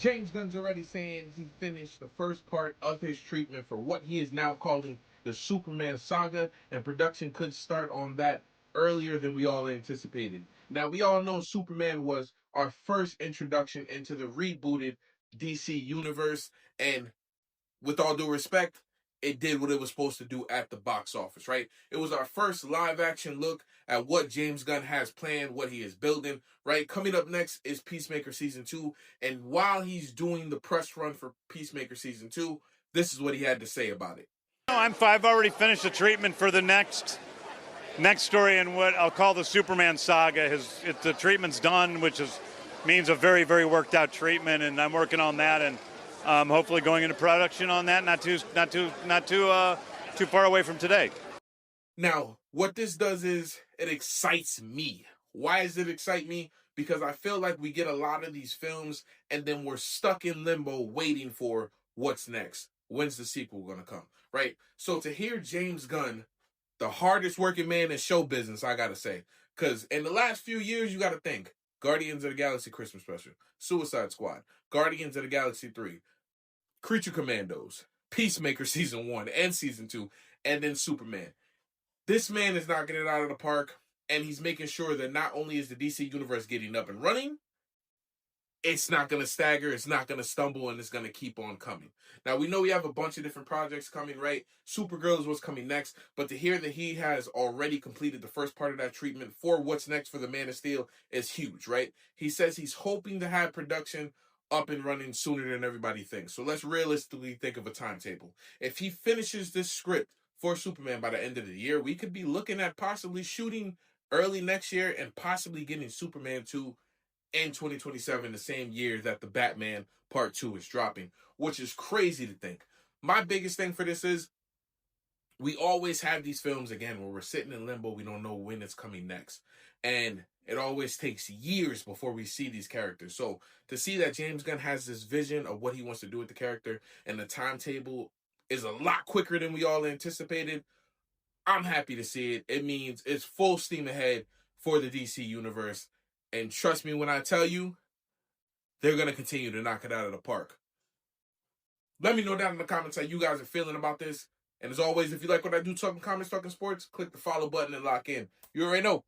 James Gunn's already saying he finished the first part of his treatment for what he is now calling the Superman Saga, and production could start on that earlier than we all anticipated. Now, we all know Superman was our first introduction into the rebooted DC universe, and with all due respect, it did what it was supposed to do at the box office, right? It was our first live action look at what James Gunn has planned, what he is building, right? Coming up next is Peacemaker Season 2. And while he's doing the press run for Peacemaker Season 2, this is what he had to say about it. I've already finished the treatment for the next story in what I'll call the Superman Saga. The treatment's done, which means a very, very worked out treatment, and I'm working on that, and hopefully going into production on that, not too far away from today. Now, what this does is it excites me. Why does it excite me? Because I feel like we get a lot of these films and then we're stuck in limbo waiting for what's next. When's the sequel going to come, right? So to hear James Gunn, the hardest working man in show business, I got to say, because in the last few years, you got to think Guardians of the Galaxy Christmas Special, Suicide Squad, Guardians of the Galaxy 3, Creature Commandos, Peacemaker Season 1 and Season 2, and then Superman. This man is knocking it out of the park, and he's making sure that not only is the DC Universe getting up and running, it's not going to stagger, it's not going to stumble, and it's going to keep on coming. Now, we know we have a bunch of different projects coming, right? Supergirl is what's coming next, but to hear that he has already completed the first part of that treatment for what's next for the Man of Steel is huge, right? He says he's hoping to have production up and running sooner than everybody thinks. So let's realistically think of a timetable. If he finishes this script for Superman by the end of the year, we could be looking at possibly shooting early next year and possibly getting Superman 2 in 2027, the same year that the Batman Part 2 is dropping, which is crazy to think. My biggest thing for this is we always have these films, again, where we're sitting in limbo. We don't know when it's coming next. And it always takes years before we see these characters. So to see that James Gunn has this vision of what he wants to do with the character and the timetable is a lot quicker than we all anticipated, I'm happy to see it. It means it's full steam ahead for the DC universe. And trust me when I tell you, they're going to continue to knock it out of the park. Let me know down in the comments how you guys are feeling about this. And as always, if you like what I do talking comments, talking sports, click the follow button and lock in. You already know.